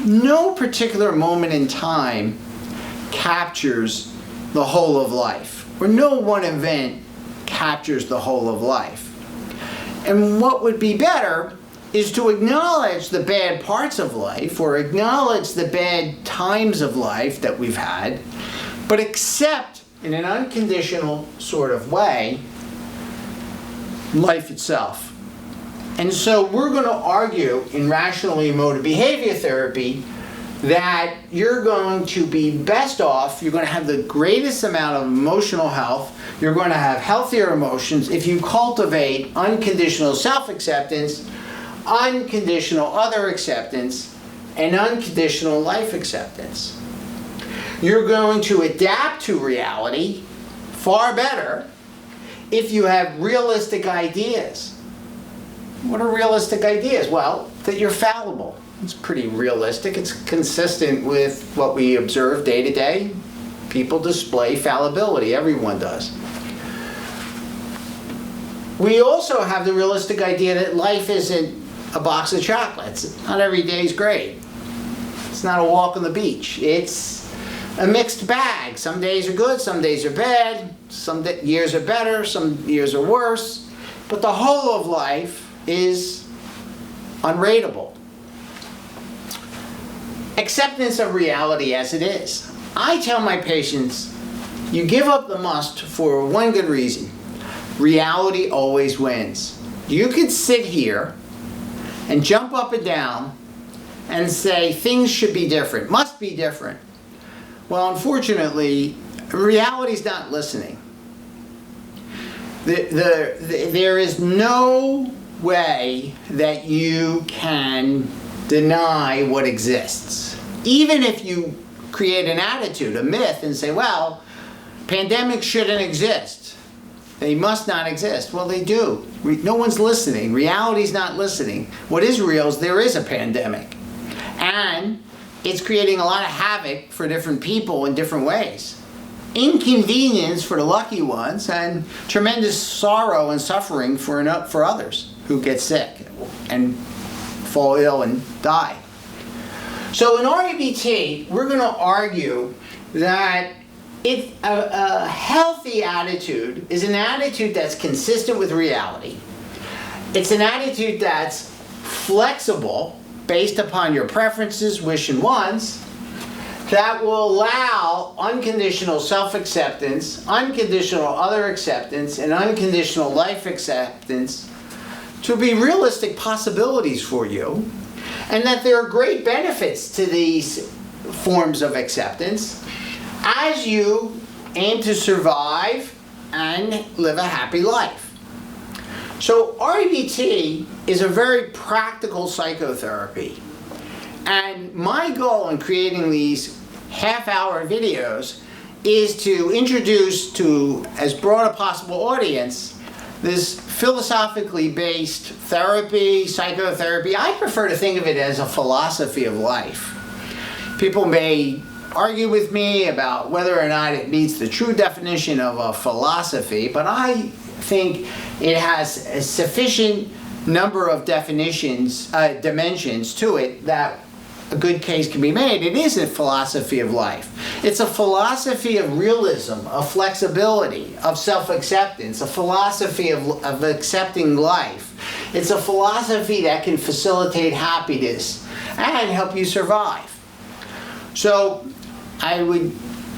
no particular moment in time captures the whole of life, or no one event captures the whole of life. And what would be better is to acknowledge the bad parts of life, or acknowledge the bad times of life that we've had, but accept in an unconditional sort of way life itself. And so we're going to argue in rational emotive behavior therapy that you're going to be best off, you're going to have the greatest amount of emotional health, you're going to have healthier emotions if you cultivate unconditional self-acceptance, unconditional other acceptance, and unconditional life acceptance. You're going to adapt to reality far better if you have realistic ideas. What are realistic ideas? Well, that you're fallible. It's pretty realistic. It's consistent with what we observe day to day. People display fallibility. Everyone does. We also have the realistic idea that life isn't a box of chocolates. Not every day is great. It's not a walk on the beach. It's a mixed bag. Some days are good, some days are bad. Some years are better, some years are worse. But the whole of life is unrateable. Acceptance of reality as it is. I tell my patients, you give up the must for one good reason. Reality always wins. You could sit here and jump up and down and say things should be different, must be different. Well, unfortunately, reality's not listening. There is no way that you can deny what exists. Even if you create an attitude, a myth, and say, well, pandemics shouldn't exist. They must not exist. Well, they do. No one's listening. Reality's not listening. What is real is there is a pandemic. And it's creating a lot of havoc for different people in different ways. Inconvenience for the lucky ones, and tremendous sorrow and suffering for others who get sick and fall ill and die. So in REBT, we're going to argue that a healthy attitude is an attitude that's consistent with reality. It's an attitude that's flexible based upon your preferences, wish, and wants, that will allow unconditional self-acceptance, unconditional other acceptance, and unconditional life acceptance to be realistic possibilities for you, and that there are great benefits to these forms of acceptance as you aim to survive and live a happy life. So REBT is a very practical psychotherapy. And my goal in creating these half-hour videos is to introduce to as broad a possible audience this philosophically based therapy, psychotherapy. I prefer to think of it as a philosophy of life. People may argue with me about whether or not it meets the true definition of a philosophy, but I think it has a sufficient number of dimensions to it that a good case can be made. It is a philosophy of life. It's a philosophy of realism, of flexibility, of self-acceptance, a philosophy of accepting life. It's a philosophy that can facilitate happiness and help you survive. So I would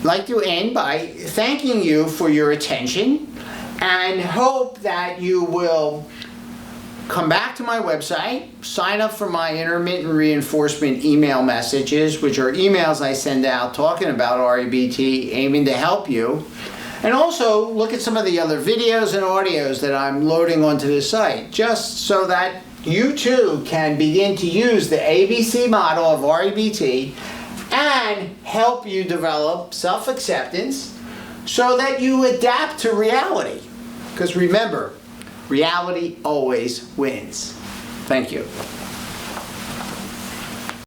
like to end by thanking you for your attention and hope that you will come back to my website, sign up for my intermittent reinforcement email messages, which are emails I send out talking about REBT, aiming to help you. And also look at some of the other videos and audios that I'm loading onto the site, just so that you too can begin to use the ABC model of REBT and help you develop self-acceptance so that you adapt to reality. Because remember, reality always wins. Thank you.